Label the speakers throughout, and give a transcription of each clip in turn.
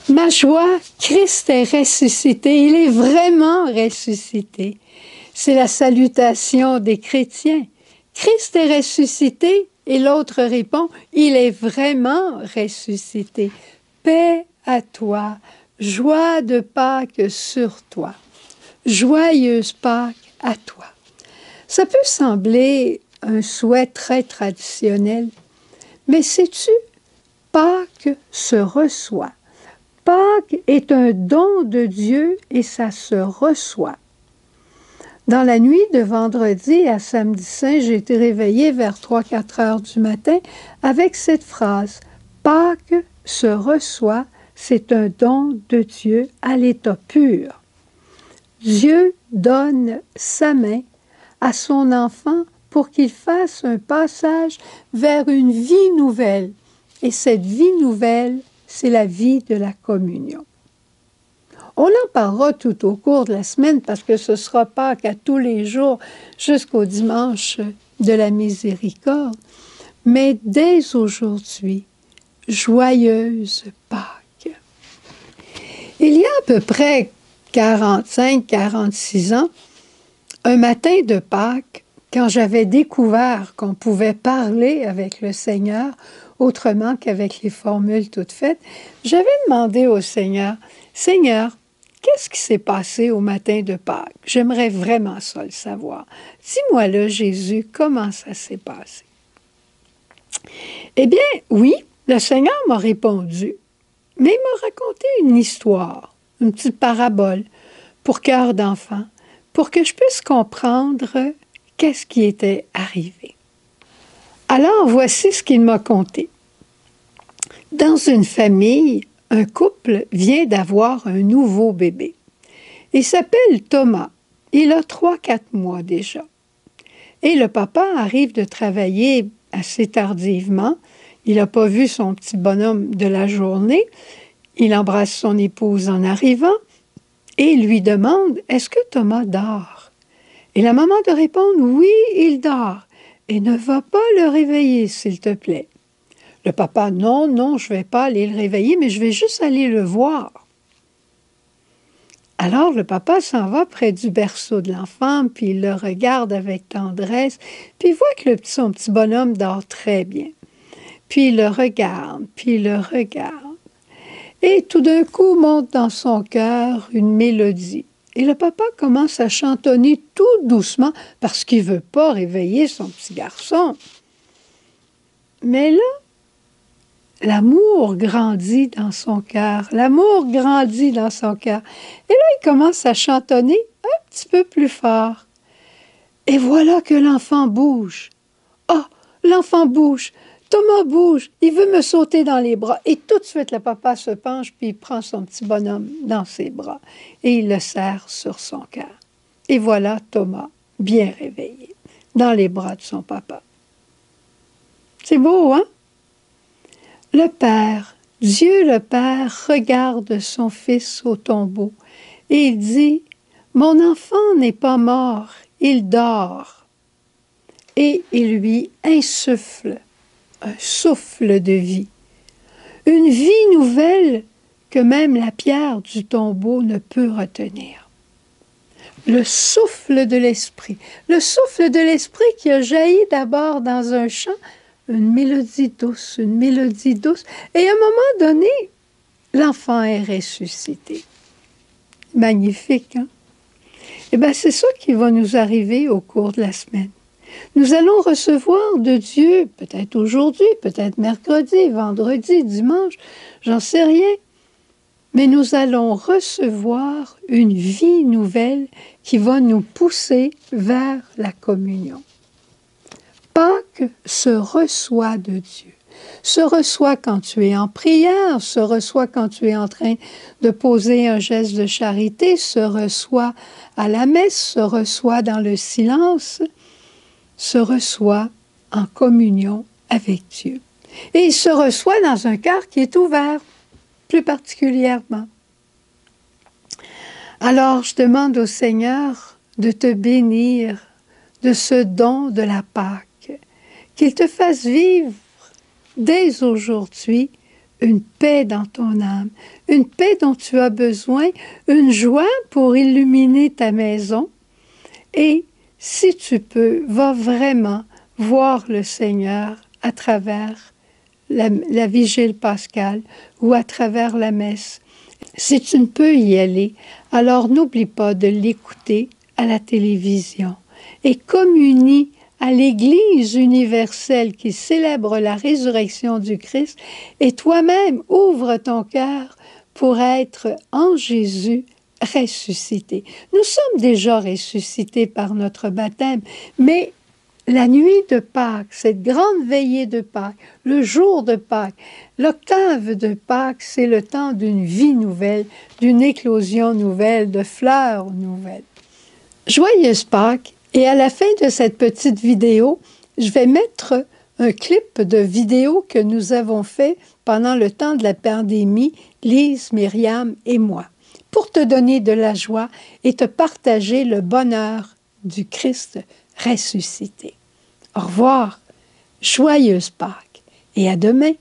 Speaker 1: Ma joie, Christ est ressuscité. Il est vraiment ressuscité. C'est la salutation des chrétiens. Christ est ressuscité et l'autre répond, il est vraiment ressuscité. Paix à toi, joie de Pâques sur toi. Joyeuse Pâques à toi. Ça peut sembler un souhait très traditionnel, mais sais-tu, Pâques se reçoit. Pâques est un don de Dieu et ça se reçoit. Dans la nuit de vendredi à samedi saint, j'ai été réveillée vers 3-4 heures du matin avec cette phrase « Pâques se reçoit, c'est un don de Dieu à l'état pur. » Dieu donne sa main à son enfant pour qu'il fasse un passage vers une vie nouvelle. Et cette vie nouvelle, c'est la vie de la communion. On en parlera tout au cours de la semaine parce que ce sera Pâques à tous les jours jusqu'au dimanche de la miséricorde. Mais dès aujourd'hui, joyeuse Pâques. Il y a à peu près 45-46 ans, un matin de Pâques, quand j'avais découvert qu'on pouvait parler avec le Seigneur autrement qu'avec les formules toutes faites, j'avais demandé au Seigneur, « Seigneur, qu'est-ce qui s'est passé au matin de Pâques? J'aimerais vraiment ça le savoir. Dis-moi là, Jésus, comment ça s'est passé? » Eh bien, oui, le Seigneur m'a répondu, mais il m'a raconté une histoire, une petite parabole pour cœur d'enfant, pour que je puisse comprendre qu'est-ce qui était arrivé. Alors, voici ce qu'il m'a conté. Dans une famille, un couple vient d'avoir un nouveau bébé. Il s'appelle Thomas. Il a 3-4 mois déjà. Et le papa arrive de travailler assez tardivement. Il n'a pas vu son petit bonhomme de la journée. Il embrasse son épouse en arrivant et lui demande « Est-ce que Thomas dort? » Et la maman de répondre « Oui, il dort. Et ne va pas le réveiller, s'il te plaît. » Le papa « Non, non, je ne vais pas aller le réveiller, mais je vais juste aller le voir. » Alors le papa s'en va près du berceau de l'enfant, puis il le regarde avec tendresse, puis il voit que son petit bonhomme dort très bien. Puis il le regarde, puis il le regarde. Et tout d'un coup monte dans son cœur une mélodie. Et le papa commence à chantonner tout doucement parce qu'il ne veut pas réveiller son petit garçon. Mais là, l'amour grandit dans son cœur. L'amour grandit dans son cœur. Et là, il commence à chantonner un petit peu plus fort. Et voilà que l'enfant bouge. Oh, l'enfant bouge. Thomas bouge. Il veut me sauter dans les bras. Et tout de suite, le papa se penche puis il prend son petit bonhomme dans ses bras. Et il le serre sur son cœur. Et voilà Thomas, bien réveillé, dans les bras de son papa. C'est beau, hein? Le Père, Dieu le Père, regarde son Fils au tombeau et il dit « Mon enfant n'est pas mort, il dort. » Et il lui insuffle un souffle de vie, une vie nouvelle que même la pierre du tombeau ne peut retenir. Le souffle de l'Esprit qui a jailli d'abord dans un chant, une mélodie douce, et à un moment donné, l'enfant est ressuscité. Magnifique, hein? Eh bien, c'est ça qui va nous arriver au cours de la semaine. Nous allons recevoir de Dieu, peut-être aujourd'hui, peut-être mercredi, vendredi, dimanche, j'en sais rien, mais nous allons recevoir une vie nouvelle qui va nous pousser vers la communion. Pâques se reçoit de Dieu. Se reçoit quand tu es en prière, se reçoit quand tu es en train de poser un geste de charité, se reçoit à la messe, se reçoit dans le silence, se reçoit en communion avec Dieu. Et il se reçoit dans un cœur qui est ouvert, plus particulièrement. Alors, je demande au Seigneur de te bénir de ce don de la Pâque, qu'il te fasse vivre dès aujourd'hui une paix dans ton âme, une paix dont tu as besoin, une joie pour illuminer ta maison. Et si tu peux, va vraiment voir le Seigneur à travers la vigile pascale ou à travers la messe. Si tu ne peux y aller, alors n'oublie pas de l'écouter à la télévision et communie à l'Église universelle qui célèbre la résurrection du Christ et toi-même ouvre ton cœur pour être en Jésus ressuscité. Nous sommes déjà ressuscités par notre baptême, mais la nuit de Pâques, cette grande veillée de Pâques, le jour de Pâques, l'octave de Pâques, c'est le temps d'une vie nouvelle, d'une éclosion nouvelle, de fleurs nouvelles. Joyeuse Pâques! Et à la fin de cette petite vidéo, je vais mettre un clip de vidéo que nous avons fait pendant le temps de la pandémie, Lise, Myriam et moi, pour te donner de la joie et te partager le bonheur du Christ ressuscité. Au revoir, joyeuse Pâques et à demain.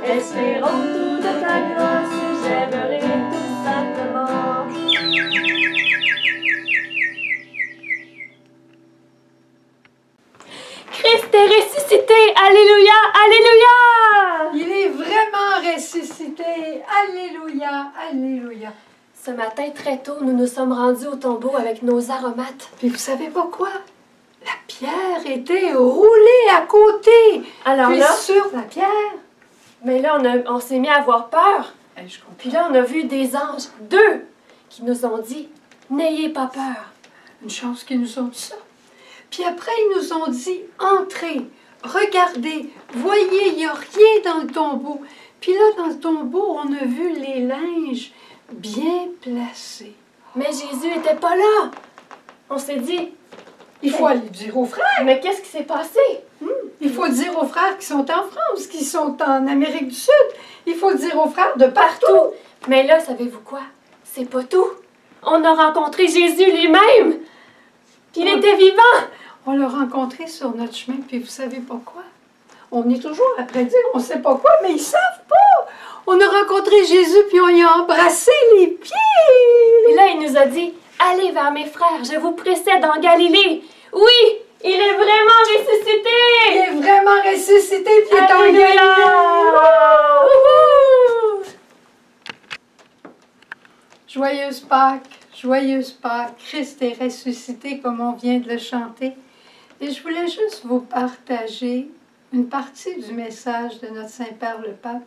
Speaker 2: Espérons tout de ta grâce, j'aimerais tout simplement. Christ est ressuscité, alléluia, alléluia!
Speaker 1: Il est vraiment ressuscité, alléluia, alléluia.
Speaker 2: Ce matin, très tôt, nous nous sommes rendus au tombeau avec nos aromates.
Speaker 1: Puis vous savez pas quoi? La pierre était roulée à côté.
Speaker 2: Alors
Speaker 1: puis
Speaker 2: là,
Speaker 1: sur la pierre.
Speaker 2: mais là, on s'est mis à avoir peur. Puis là, on a vu des anges, 2, qui nous ont dit « N'ayez pas peur ».
Speaker 1: Une chance qu'ils nous ont dit ça. Puis après, ils nous ont dit « Entrez, regardez, voyez, il n'y a rien dans le tombeau. » Puis là, dans le tombeau, on a vu les linges bien placés.
Speaker 2: Mais Jésus n'était pas là. On s'est dit
Speaker 1: « Il faut aller dire aux frères. »
Speaker 2: Mais qu'est-ce qui s'est passé?
Speaker 1: Il faut dire aux frères qui sont en France, qui sont en Amérique du Sud. Il faut dire aux frères de partout.
Speaker 2: Mais là, savez-vous quoi? C'est pas tout. On a rencontré Jésus lui-même. Puis il était vivant.
Speaker 1: On l'a rencontré sur notre chemin, puis vous savez pas quoi? On est toujours après dire, on sait pas quoi, mais ils savent pas. On a rencontré Jésus, puis on y a embrassé les pieds.
Speaker 2: Et là, il nous a dit, allez vers mes frères, je vous précède en Galilée. Oui! Il est vraiment ressuscité!
Speaker 1: Il est vraiment ressuscité, puis il est en Galilée! Joyeuse Pâques, Christ est ressuscité comme on vient de le chanter. Et je voulais juste vous partager une partie du message de notre Saint-Père le Pape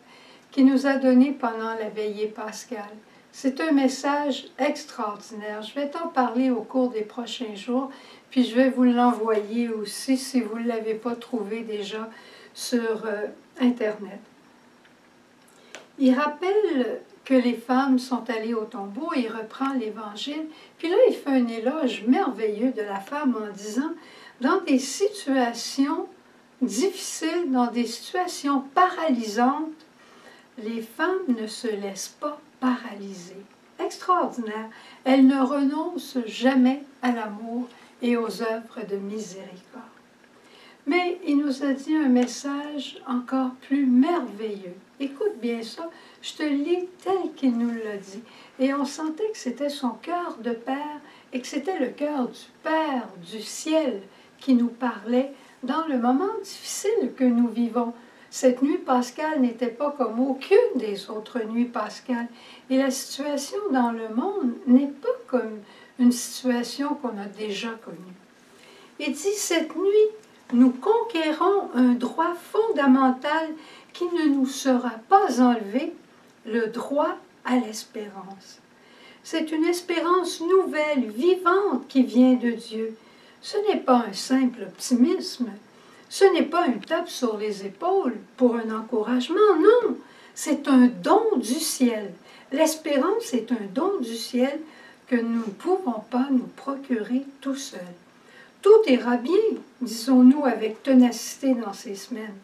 Speaker 1: qui nous a donné pendant la veillée pascale. C'est un message extraordinaire. Je vais t'en parler au cours des prochains jours, puis je vais vous l'envoyer aussi si vous ne l'avez pas trouvé déjà sur Internet. Il rappelle que les femmes sont allées au tombeau, il reprend l'Évangile, puis là il fait un éloge merveilleux de la femme en disant, dans des situations difficiles, dans des situations paralysantes, les femmes ne se laissent pas paralyser. extraordinaire. Elle ne renonce jamais à l'amour et aux œuvres de miséricorde. Mais il nous a dit un message encore plus merveilleux. Écoute bien ça, je te lis tel qu'il nous l'a dit. Et on sentait que c'était son cœur de Père et que c'était le cœur du Père du ciel qui nous parlait dans le moment difficile que nous vivons. Cette nuit pascale n'était pas comme aucune des autres nuits pascales. Et la situation dans le monde n'est pas comme une situation qu'on a déjà connue. Il dit, cette nuit, nous conquérons un droit fondamental qui ne nous sera pas enlevé, le droit à l'espérance. C'est une espérance nouvelle, vivante qui vient de Dieu. Ce n'est pas un simple optimisme, ce n'est pas une tape sur les épaules pour un encouragement, non, c'est un don du ciel. L'espérance est un don du ciel que nous ne pouvons pas nous procurer tout seuls. Tout ira bien, disons-nous avec ténacité dans ces semaines,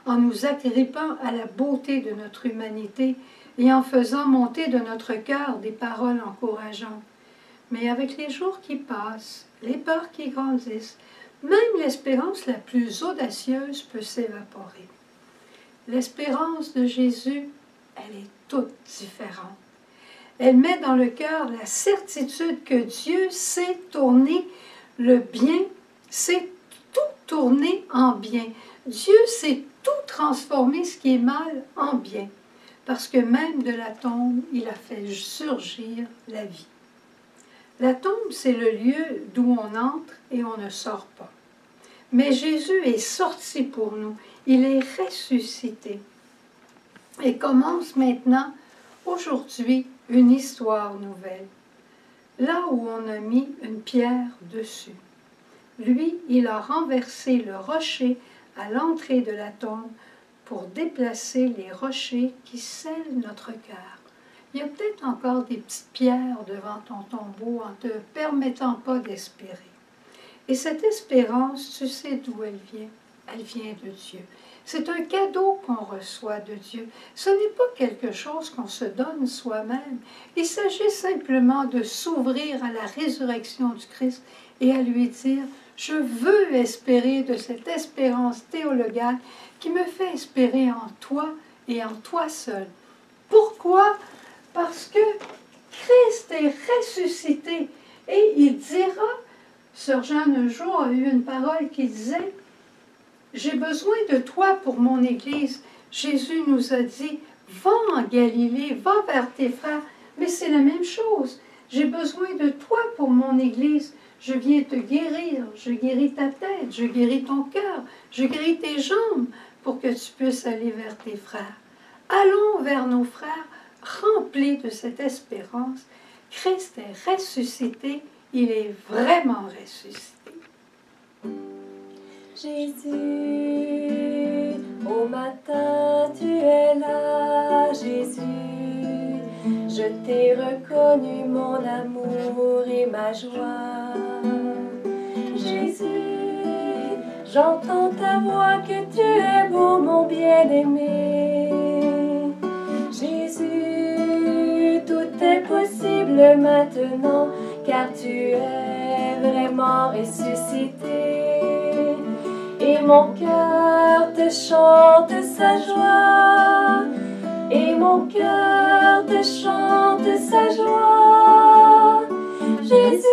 Speaker 1: en nous agrippant à la beauté de notre humanité et en faisant monter de notre cœur des paroles encourageantes. Mais avec les jours qui passent, les peurs qui grandissent, même l'espérance la plus audacieuse peut s'évaporer. L'espérance de Jésus, elle est toute différente. Elle met dans le cœur la certitude que Dieu sait tourner le bien, sait tout tourner en bien. Dieu sait tout transformer ce qui est mal en bien, parce que même de la tombe, il a fait surgir la vie. La tombe, c'est le lieu d'où on entre et on ne sort pas. Mais Jésus est sorti pour nous, il est ressuscité. Et commence maintenant, aujourd'hui, une histoire nouvelle. Là où on a mis une pierre dessus. Lui, il a renversé le rocher à l'entrée de la tombe pour déplacer les rochers qui scellent notre cœur. Il y a peut-être encore des petites pierres devant ton tombeau en te permettant pas d'espérer. Et cette espérance, tu sais d'où elle vient? Elle vient de Dieu. C'est un cadeau qu'on reçoit de Dieu. Ce n'est pas quelque chose qu'on se donne soi-même. Il s'agit simplement de s'ouvrir à la résurrection du Christ et à lui dire « Je veux espérer de cette espérance théologale qui me fait espérer en toi et en toi seul. » Pourquoi? Parce que Christ est ressuscité et il dira, Sœur Jeanne un jour a eu une parole qui disait « J'ai besoin de toi pour mon Église. » Jésus nous a dit « Va en Galilée, va vers tes frères. » Mais c'est la même chose. J'ai besoin de toi pour mon Église. Je viens te guérir. Je guéris ta tête, je guéris ton cœur, je guéris tes jambes pour que tu puisses aller vers tes frères. Allons vers nos frères remplis de cette espérance. Christ est ressuscité. Il est vraiment ressuscité.
Speaker 2: Jésus, au matin tu es là, Jésus. Je t'ai reconnu mon amour et ma joie. Jésus, j'entends ta voix que tu es beau, mon bien-aimé. Jésus, tout est possible maintenant, car tu es vraiment ressuscité. Et mon cœur te chante sa joie, et mon cœur te chante sa joie. Jésus,